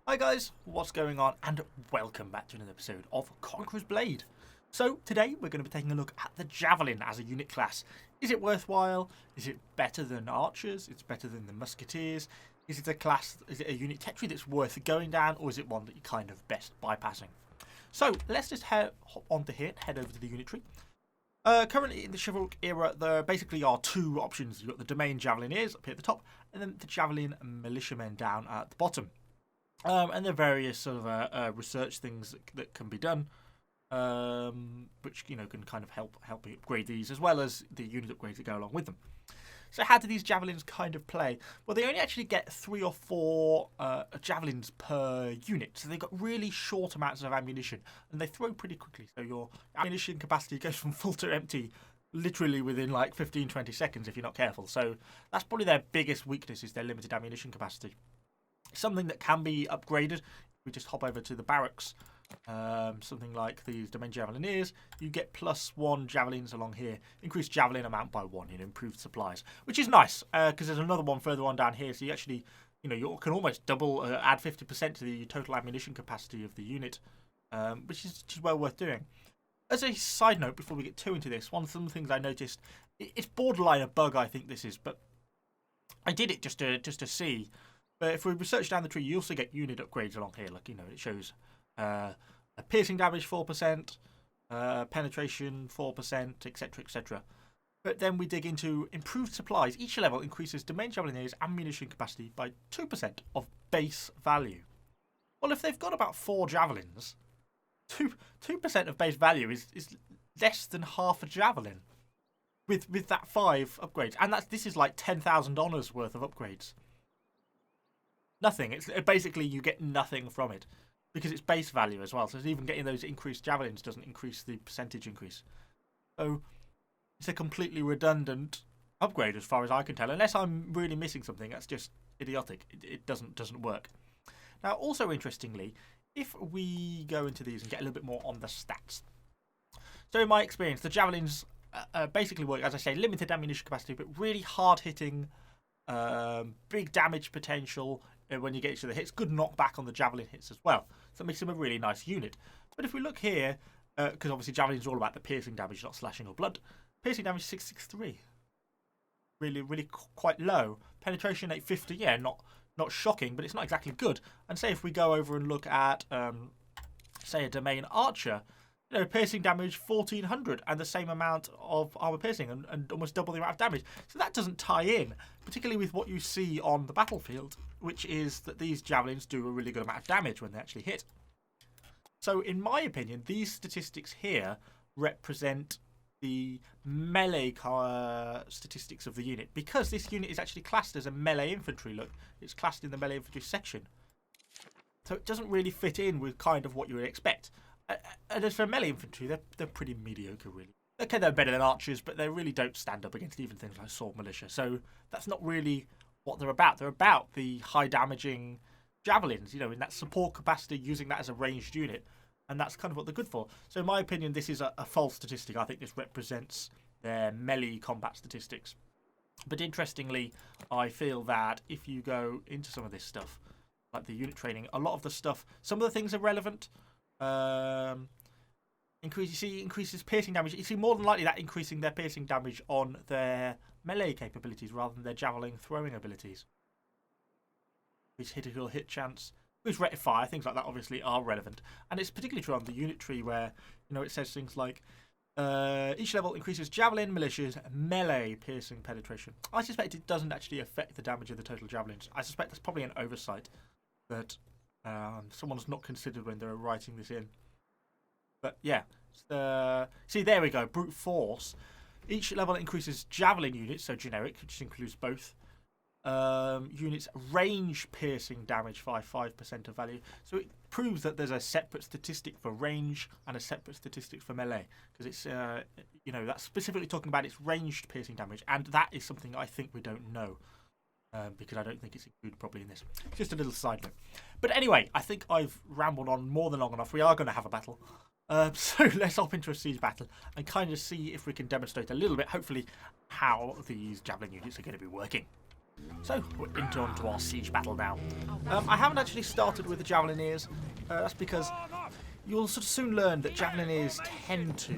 Hi guys, what's going on? And welcome back to another episode of Conqueror's Blade. So today we're going to be taking a look at the Javelin as a unit class. Is it worthwhile? Is it better than archers? It's better than the musketeers? Is it a unit territory that's worth going down, or is it one that you're kind of best bypassing? So let's just hop onto here, head over to the unit tree. Currently in the chivalric era, there basically are two options. You've got the domain javelineers up here at the top, and then the javelin militiamen down at the bottom. And there are various sort of research things that can be done, which can kind of help you upgrade these, as well as the unit upgrades that go along with them. So how do these javelins kind of play? Well, they only actually get 3 or 4 javelins per unit, so they've got really short amounts of ammunition, and they throw pretty quickly. So your ammunition capacity goes from full to empty literally within like 15-20 seconds if you're not careful. So that's probably their biggest weakness, is their limited ammunition capacity. Something that can be upgraded, we just hop over to the barracks, something like these domain javelineers, you get +1 javelins along here, increase javelin amount by 1, improved supplies, which is nice, because there's another one further on down here, so you actually, you can almost double, add 50% to the total ammunition capacity of the unit, which is well worth doing. As a side note, before we get too into this, one of the things I noticed, it's borderline a bug, I think this is, but I did it just to see. But if we research down the tree, you also get unit upgrades along here. Like, it shows a piercing damage 4%, penetration 4%, etc., etc. But then we dig into improved supplies. Each level increases domain javelineers' ammunition capacity by 2% of base value. Well, if they've got about 4 javelins, 2% of base value is less than half a javelin with that 5 upgrades. And this is like $10,000 worth of upgrades. Nothing. It's basically, you get nothing from it because it's base value as well. So even getting those increased javelins doesn't increase the percentage increase. So it's a completely redundant upgrade as far as I can tell. Unless I'm really missing something, that's just idiotic. It doesn't work. Now, also interestingly, if we go into these and get a little bit more on the stats. So in my experience, the javelins basically work, as I say, limited ammunition capacity, but really hard hitting, big damage potential. When you get to the hits, good knockback on the javelin hits as well. So it makes them a really nice unit. But if we look here, because obviously javelins are all about the piercing damage, not slashing or blood. Piercing damage 663. Really quite low. Penetration 850, yeah, not shocking, but it's not exactly good. And say if we go over and look at, say, a domain archer, piercing damage 1400 and the same amount of armor piercing and almost double the amount of damage. So that doesn't tie in, particularly with what you see on the battlefield, which is that these javelins do a really good amount of damage when they actually hit. So in my opinion, these statistics here represent the melee statistics of the unit, because this unit is actually classed as a melee infantry. Look, it's classed in the melee infantry section. So it doesn't really fit in with kind of what you would expect. And as for melee infantry, they're pretty mediocre, really. Okay, they're better than archers, but they really don't stand up against even things like sword militia. So that's not really what they're about. They're about the high damaging javelins, in that support capacity, using that as a ranged unit. And that's kind of what they're good for. So in my opinion, this is a false statistic. I think this represents their melee combat statistics. But interestingly, I feel that if you go into some of this stuff, like the unit training, a lot of the stuff, some of the things are relevant. Increases piercing damage. You see more than likely that increasing their piercing damage on their melee capabilities rather than their javelin throwing abilities. Increased critical hit chance, increased rate of fire, things like that obviously are relevant. And it's particularly true on the unit tree where, it says things like each level increases javelin, militias, melee piercing penetration. I suspect it doesn't actually affect the damage of the total javelins. I suspect that's probably an oversight that someone's not considered when they're writing this in. But yeah, see, there we go, brute force. Each level increases javelin units, so generic, which includes both. Units range piercing damage by 5% of value. So it proves that there's a separate statistic for range and a separate statistic for melee, because it's that's specifically talking about its ranged piercing damage, and that is something I think we don't know. Because I don't think it's included properly in this. Just a little side note. But anyway, I think I've rambled on more than long enough. We are going to have a battle. So let's hop into a siege battle and kind of see if we can demonstrate a little bit, hopefully, how these javelin units are going to be working. So, we're onto our siege battle now. I haven't actually started with the Javelineers. That's because you'll sort of soon learn that Javelineers tend to...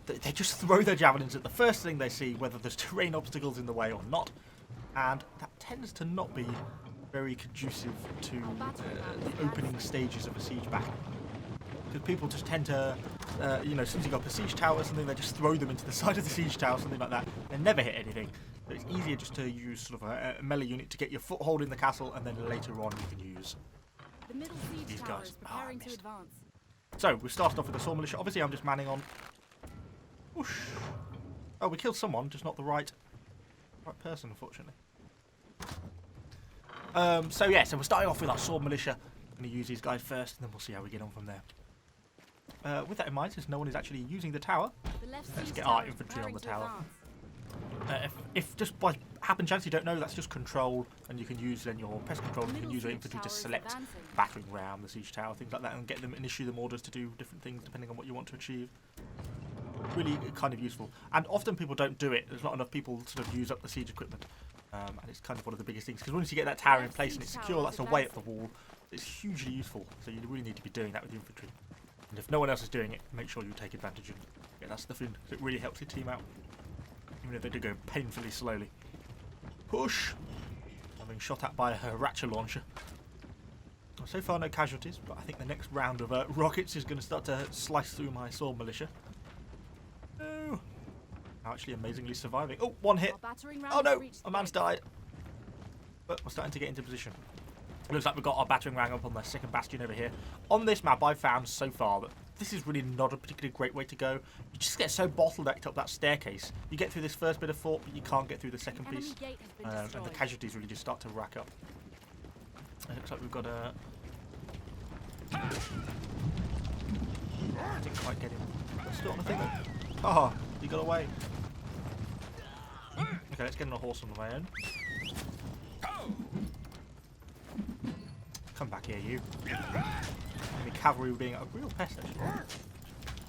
they just throw their javelins at the first thing they see, whether there's terrain obstacles in the way or not. And that tends to not be very conducive to the opening stages of a siege battle. Because people just tend to, you know, something up a siege tower or something, they just throw them into the side of the siege tower, something like that. They never hit anything. So it's easier just to use sort of a melee unit to get your foothold in the castle, and then later on you can use these guys. So we started off with the Sword Militia. Obviously I'm just manning on. Whoosh. Oh, we killed someone, just not the right person, unfortunately. So yeah, so we're starting off with our Sword Militia. I'm going to use these guys first, and then we'll see how we get on from there. With that in mind, since no one is actually using the tower, let's get our infantry on the tower. If just by happen chance you don't know, that's just control, and you can use then your pest control, and you can use your infantry to select battering ram, the siege tower, things like that, and get them and issue them orders to do different things depending on what you want to achieve. Really kind of useful. And often people don't do it. There's not enough people sort of use up the siege equipment. And it's kind of one of the biggest things, because once you get that tower in place and it's secure, that's away up the wall. It's hugely useful, so you really need to be doing that with your infantry. And if no one else is doing it, make sure you take advantage of it. Get that stuff in, because it really helps your team out. Even if they do go painfully slowly. Push! I'm being shot at by a ratchet launcher. Well, so far no casualties, but I think the next round of rockets is going to start to slice through my Sword Militia. No! I'm actually amazingly surviving. Oh, one hit! Oh no! A man's died! But we're starting to get into position. It looks like we've got our battering ram up on the second bastion over here. On this map, I've found so far that this is really not a particularly great way to go. You just get so bottlenecked up that staircase. You get through this first bit of fort, but you can't get through the second piece. And the casualties really just start to rack up. It looks like we've got a... I didn't quite get him. Still on the thing. Oh, he got away. Okay, let's get on a horse on the way in. Come back here, you. Enemy cavalry being a real pest, actually.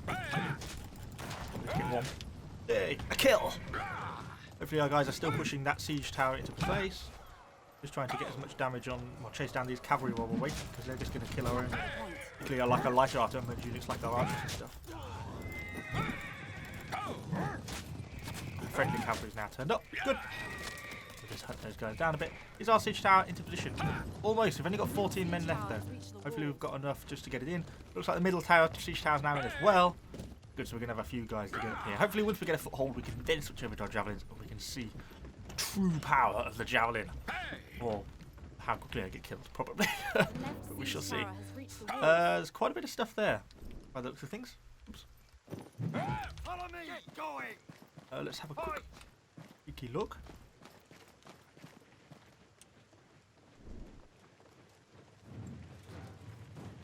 Let's get one. Yay, a kill! Hopefully our guys are still pushing that siege tower into place. Just trying to get as much damage on, or chase down these cavalry while we're waiting, because they're just going to kill our own. Particularly like a light archer, and those units like our archers and stuff. Friendly cavalry's now turned up. Good. Just hunt those guys down a bit. Is our siege tower into position? Almost. We've only got 14 men left though. Hopefully we've got enough just to get it in. Looks like the middle tower, siege tower's now in as well. Good, so we're going to have a few guys to get up here. Hopefully once we get a foothold we can then switch over to our javelins and we can see the true power of the javelin. Or how quickly I get killed, probably. But we shall see. There's quite a bit of stuff there by the looks of things. Oops. Follow me. Get going. Let's have a quick peeky look.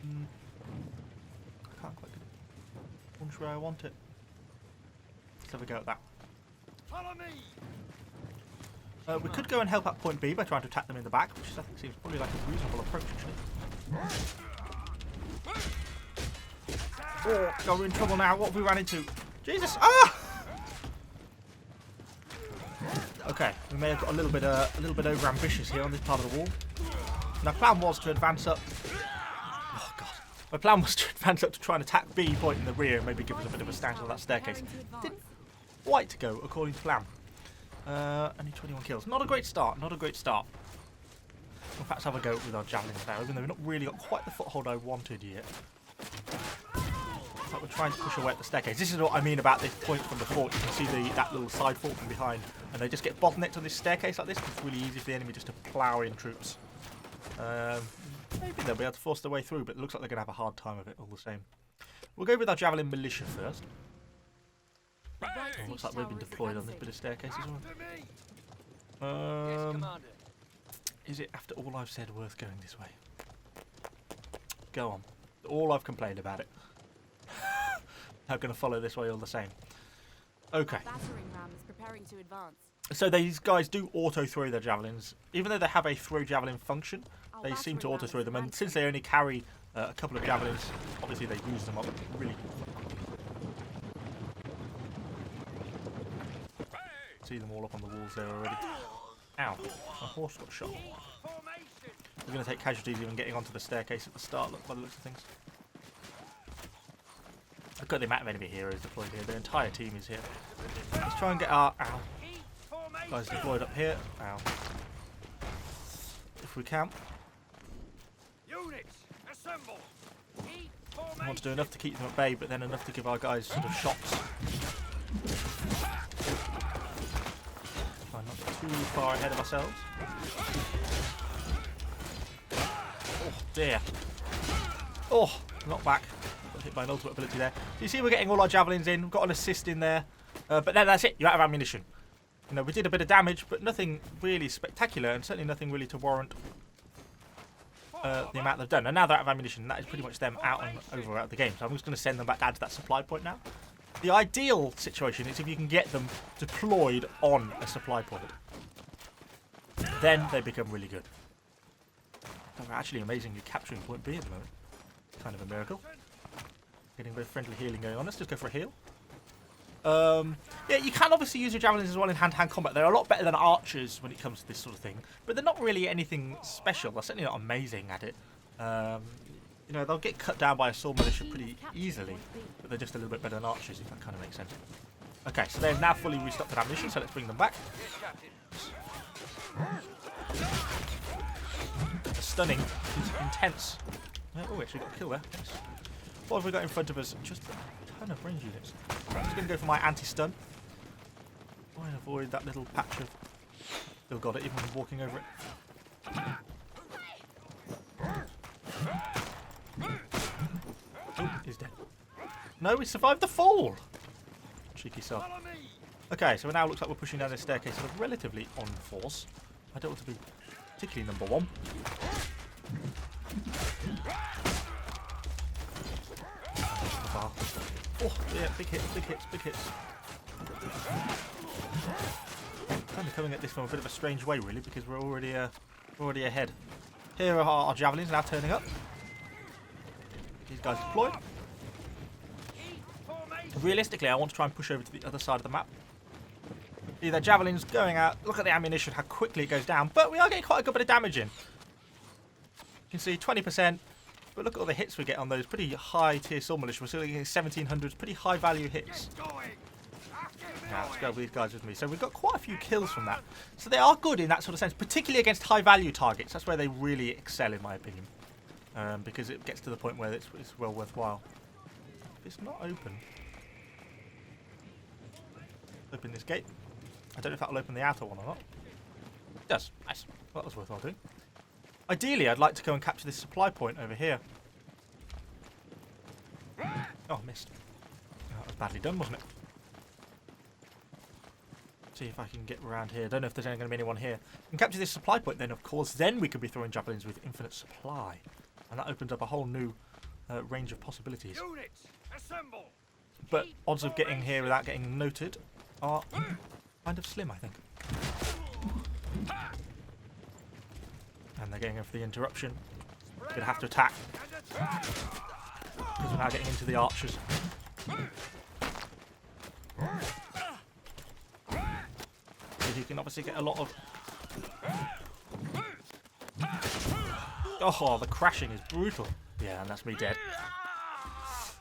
I can't quite get it. Launch where I want it. Let's have a go at that. Follow me. We could go and help at point B by trying to attack them in the back, which I think seems probably like a reasonable approach, actually. Oh, God, we're in trouble now. What have we ran into? Jesus! Ah! Okay, we may have got a little bit over ambitious here on this part of the wall. My plan was to advance up. Oh God! My plan was to advance up to try and attack B point in the rear, and maybe give us a bit of a stand on that staircase. Didn't quite go according to plan. Only 21 kills. Not a great start. Not a great start. We'll perhaps have a go with our javelins now, even though we've not really got quite the foothold I wanted yet. But we're trying to push away at the staircase. This is what I mean about this point from the fort. You can see that little side fort from behind, and they just get bottlenecked on this staircase like this. It's really easy for the enemy just to plough in troops. Maybe they'll be able to force their way through, but it looks like they're going to have a hard time of it all the same. We'll go with our javelin militia first. Looks like we've been deployed on this bit of staircase as well. Is it, after all I've said, worth going this way? Go on. All I've complained about it. I'm going to follow this way all the same. Okay. So these guys do auto-throw their javelins. Even though they have a throw javelin function, they seem to auto-throw them. And since they only carry a couple of javelins, obviously they use them up really see them all up on the walls there already. Ow. My horse got shot. We're going to take casualties even getting onto the staircase at the start, look, by the looks of things. I've got the amount of enemy heroes deployed here. The entire team is here. Let's try and get our... Ow. Guys deployed up here. Ow. If we can. Units, assemble. I want to do enough to keep them at bay, but then enough to give our guys sort of shots. Try not too far ahead of ourselves. Oh dear. Oh, knocked back. Got hit by an ultimate ability there. So you see we're getting all our javelins in. We've got an assist in there. But then that's it. You're out of ammunition. You know, we did a bit of damage, but nothing really spectacular, and certainly nothing really to warrant the amount they've done. And now they're out of ammunition. That is pretty much them out and over out the game. So I'm just going to send them back down to that supply point now. The ideal situation is if you can get them deployed on a supply point. Then they become really good. They're actually amazingly capturing point B at the moment. Kind of a miracle. Getting a bit of friendly healing going on. Let's just go for a heal. Yeah, you can obviously use your javelins as well in hand-to-hand combat. They're a lot better than archers when it comes to this sort of thing, but they're not really anything special. They're certainly not amazing at it. You know, they'll get cut down by a sword militia pretty easily, but they're just a little bit better than archers, if that kind of makes sense. Okay, so they're now fully restocked with ammunition, so let's bring them back. The stunning is intense. Oh, we actually got a kill there. Nice. What have we got in front of us? Just a ton of range units. I'm just going to go for my anti-stun. Try and avoid that little patch of... Still got it, even walking over it. Oh, he's dead. No, we survived the fall! Cheeky sub. Okay, so it now looks like we're pushing down this staircase with relatively on force. I don't want to be particularly number one. Oh, yeah, big hits, big hits, big hits. Kind of coming at this from a bit of a strange way, really, because we're already ahead. Here are our javelins now turning up. These guys deployed. Realistically, I want to try and push over to the other side of the map. Either javelins going out. Look at the ammunition, how quickly it goes down. But we are getting quite a good bit of damage in. You can see 20%. But look at all the hits we get on those pretty high tier sword militia. We're still getting 1700s, pretty high value hits. Now let's go with these guys with me. So we've got quite a few kills from that. So they are good in that sort of sense, particularly against high value targets. That's where they really excel, in my opinion, because it gets to the point where it's well worthwhile. If it's not open, open this gate. I don't know if that'll open the outer one or not. It does. Nice. Well, that was worthwhile doing. Ideally, I'd like to go and capture this supply point over here. Oh, missed. That was badly done, wasn't it? See if I can get around here. Don't know if there's going to be anyone here. And capture this supply point, then, of course, then we could be throwing javelins with infinite supply. And that opens up a whole new range of possibilities. Units, assemble. But odds of getting here without getting noted are kind of slim, I think. And they're getting in for the interruption. We're going to have to attack. Because we're now getting into the archers. So you can obviously get a lot of... Oh, the crashing is brutal. Yeah, and that's me dead.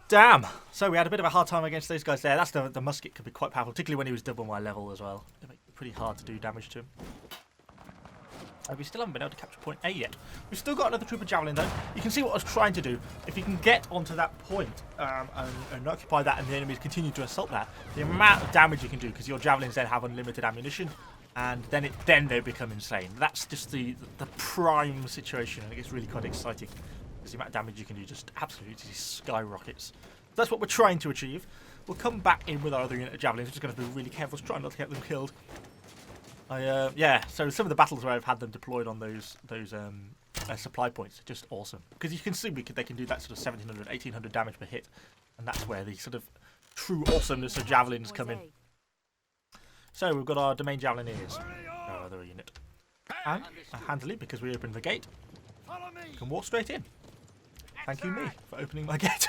Damn! So we had a bit of a hard time against those guys there. That's the musket could be quite powerful, particularly when he was double my level as well. It makes it pretty hard to do damage to him. We still haven't been able to capture point A yet. We've still got another troop of javelin though. You can see what I was trying to do. If you can get onto that point and occupy that and the enemies continue to assault that, the amount of damage you can do, because your javelins then have unlimited ammunition, and then they become insane. That's just the prime situation, and it gets really quite exciting. Because the amount of damage you can do just absolutely skyrockets. That's what we're trying to achieve. We'll come back in with our other unit of javelins. We're just going to be really careful to try not to get them killed. Yeah, so some of the battles where I've had them deployed on those supply points are just awesome. Because you can see they can do that sort of 1700, 1800 damage per hit. And that's where the sort of true awesomeness of javelins come in. So we've got our domain javelineers, our other unit. And handily, because we opened the gate, we can walk straight in. Thank you, me, for opening my gate.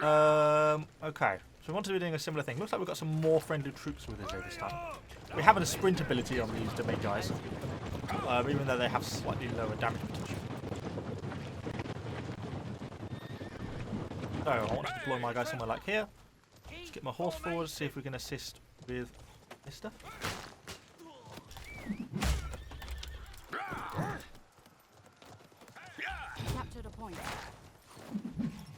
Okay. So we want to be doing a similar thing. Looks like we've got some more friendly troops with us here this time. We have a sprint ability on these domain guys, even though they have slightly lower damage potential. So I want to deploy my guy somewhere like here. Let's get my horse forward, see if we can assist with this stuff. Captured a point.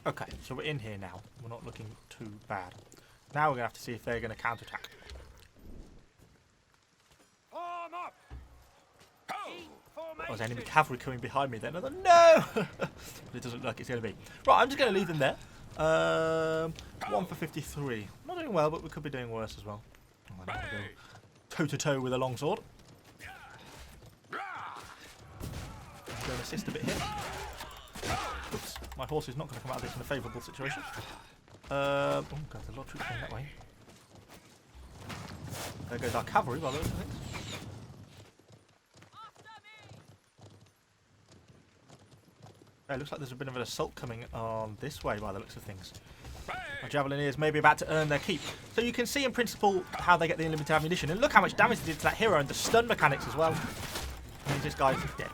Okay, so we're in here now. We're not looking too bad. Now we're going to have to see if they're going to counterattack. Form up. Oh, there's enemy cavalry coming behind me then. I thought, no! But it doesn't look like it's going to be. Right, I'm just going to leave them there. 1 for 53. Not doing well, but we could be doing worse as well. Oh, I don't want to go toe-to-toe with a longsword. I'm going to assist a bit here. Oops, my horse is not going to come out of this in a favourable situation. Oh god, there's a lot of troops going that way. There goes our cavalry by the looks of things. It looks like there's a bit of an assault coming on this way by the looks of things. Our Javelineers may be about to earn their keep. So you can see in principle how they get the unlimited ammunition. And look how much damage they did to that hero and the stun mechanics as well. And this guy's dead.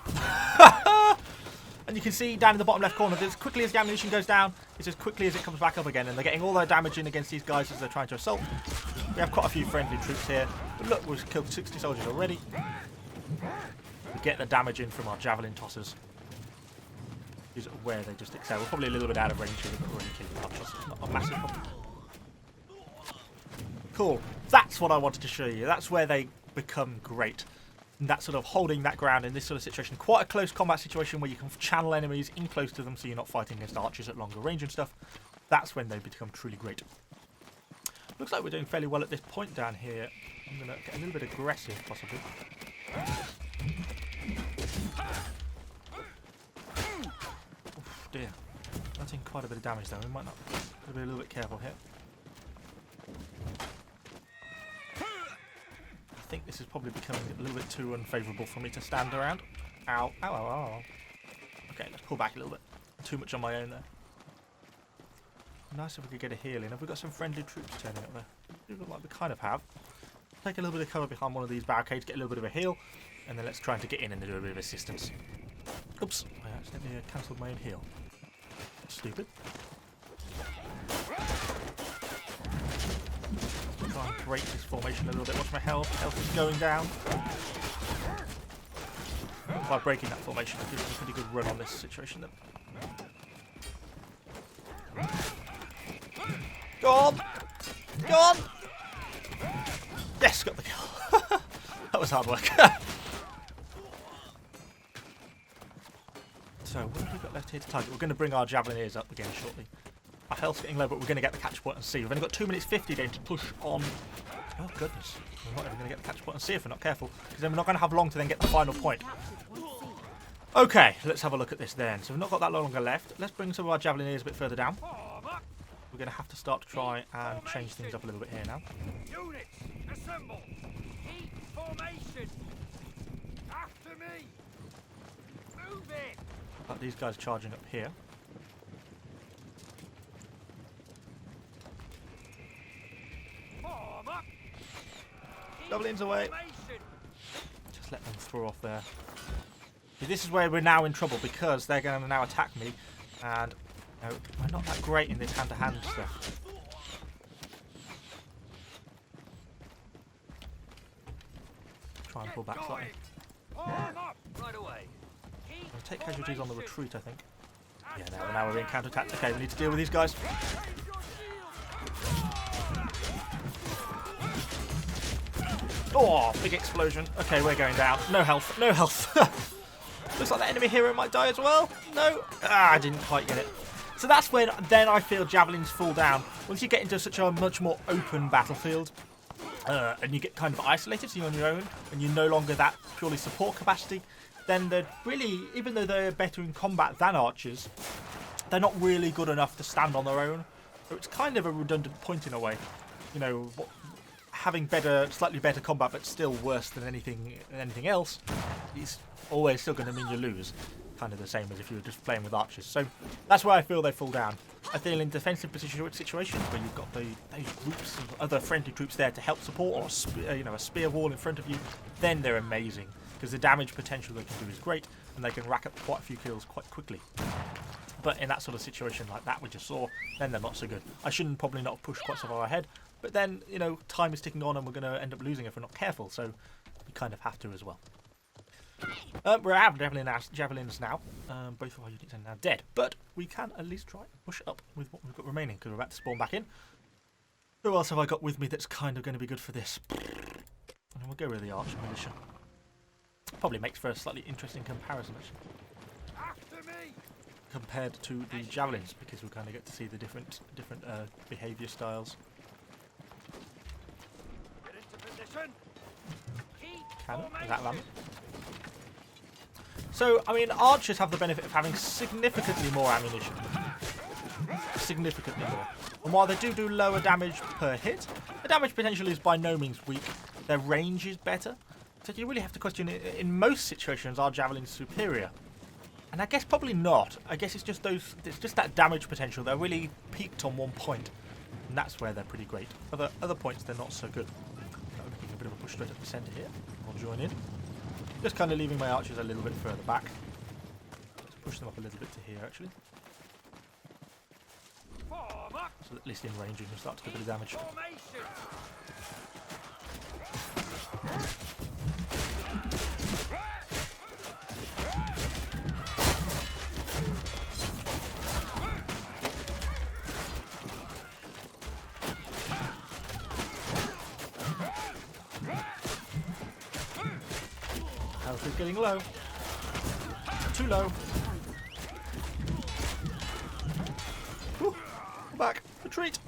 And you can see down in the bottom left corner that as quickly as the ammunition goes down, it's as quickly as it comes back up again. And they're getting all their damage in against these guys as they're trying to assault. We have quite a few friendly troops here. But look, we've killed 60 soldiers already. We get the damage in from our javelin tossers. Is where they just excel. We're probably a little bit out of range here, but we're already killing our tossers. It's not a massive problem. Cool. That's what I wanted to show you. That's where they become great. And that sort of holding that ground in this sort of situation. Quite a close combat situation where you can channel enemies in close to them so you're not fighting against archers at longer range and stuff. That's when they become truly great. Looks like we're doing fairly well at this point down here. I'm going to get a little bit aggressive, possibly. Oof, dear. That's in quite a bit of damage though. We might not be a little bit careful here. I think this is probably becoming a little bit too unfavourable for me to stand around. Ow, ow, ow, ow. Okay, let's pull back a little bit. Too much on my own there. Nice if we could get a heal in. Have we got some friendly troops turning up there? Look like we kind of have. Take a little bit of cover behind one of these barricades, get a little bit of a heal, and then let's try to get in and do a bit of assistance. Oops, I accidentally cancelled my own heal. Stupid. Try and break this formation a little bit. Watch my health. Health is going down. By breaking that formation, it gives us a pretty good run on this situation then. Go on! Go on! Yes, got the kill. That was hard work. So, what have we got left here to target? We're going to bring our Javelineers up again shortly. Our health's getting low, but we're going to get the catch point and see. We've only got 2 minutes 50 then to push on. Oh, goodness. We're not even going to get the catch point and see if we're not careful, because then we're not going to have long to then get the final point. Okay, let's have a look at this then. So we've not got that longer left. Let's bring some of our Javelineers a bit further down. We're going to have to start to try and change things up a little bit here now. Units, assemble. Keep formation. After me. Move it. Got these guys charging up here. Form up. Javelins away. Formation. Just let them throw off there. See, this is where we're now in trouble because they're going to now attack me, and you know, we're not that great in this hand-to-hand stuff. Try and pull back slightly. Form up. Right away. We'll take casualties on the retreat, I think. Yeah, now we're being counter-attacked. Okay, we need to deal with these guys. Oh, big explosion. Okay, we're going down. No health. No health. Looks like the enemy hero might die as well. No. Ah, I didn't quite get it. So that's when then I feel javelins fall down. Once you get into such a much more open battlefield, and you get kind of isolated, so you're on your own, and you're no longer that purely support capacity, then they're really, even though they're better in combat than archers, they're not really good enough to stand on their own. So it's kind of a redundant point in a way. You know, having slightly better combat, but still worse than anything else, is always still going to mean you lose. kind of the same as if you were just playing with archers. So that's where I feel they fall down. I feel in defensive situations where you've got those groups of other friendly troops there to help support, or a spear wall in front of you, then they're amazing because the damage potential they can do is great, and they can rack up quite a few kills quite quickly. But in that sort of situation like that we just saw, then they're not so good. I shouldn't probably not have pushed quite so far ahead, but then time is ticking on and we're going to end up losing if we're not careful. So we kind of have to as well. We're out of javelins now. Both of our units are now dead, but we can at least try and push up with what we've got remaining because we're about to spawn back in. Who else have I got with me that's kind of going to be good for this? And we'll go with the archer militia. Probably makes for a slightly interesting comparison compared to the javelins, because we kind of get to see the different behaviour styles. Get into position. Cannon, is that lamp? So, I mean, archers have the benefit of having significantly more ammunition. Significantly more. And while they do lower damage per hit, the damage potential is by no means weak. Their range is better. So you really have to question, in most situations, are javelins superior? And I guess probably not. I guess it's just that damage potential. They're really peaked on one point. And that's where they're pretty great. Other points, they're not so good. I'm making a bit of a push straight up the centre here. I'll join in. Just kind of leaving my archers a little bit further back. Let's push them up a little bit to here, actually. So at least in range you can start to do a bit of damage. Health is getting low. Too low. Whew. Back. Retreat.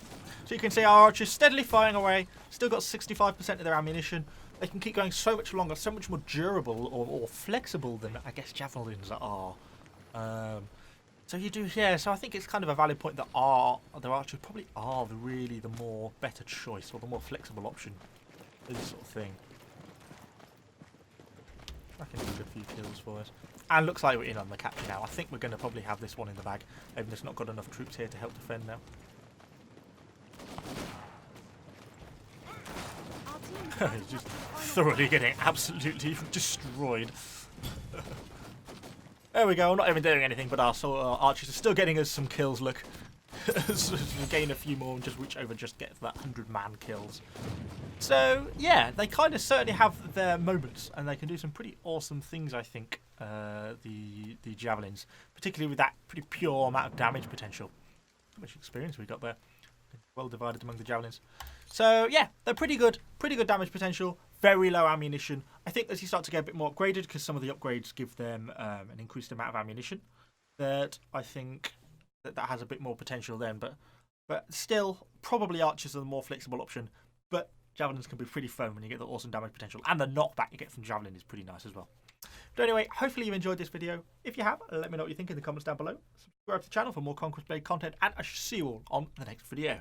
So you can see our archers steadily firing away. Still got 65% of their ammunition. They can keep going so much longer, so much more durable or flexible than, I guess, javelins are. So you do, yeah. So I think it's kind of a valid point that their archers probably are the more better choice, or the more flexible option for this sort of thing. I can do a good few kills for us. And looks like we're in on the capture now. I think we're going to probably have this one in the bag. Maybe there's not got enough troops here to help defend now. He's just thoroughly getting absolutely destroyed. There we go. I'm not even doing anything, but our archers are still getting us some kills. Look. So we'll gain a few more and just reach over, just get that 100-man kills. So yeah, they kind of certainly have their moments, and they can do some pretty awesome things, I think. The javelins, particularly with that pretty pure amount of damage potential. How much experience we got there? Well divided among the javelins. So yeah, they're pretty good damage potential. Very low ammunition. I think as you start to get a bit more upgraded, because some of the upgrades give them an increased amount of ammunition, that I think that has a bit more potential then, but still probably archers are the more flexible option, but javelins can be pretty fun when you get the awesome damage potential, and the knockback you get from javelin is pretty nice as well. But anyway, hopefully you've enjoyed this video. If you have, let me know what you think in the comments down below. Subscribe to the channel for more Conquerors Blade content, and I shall see you all on the next video.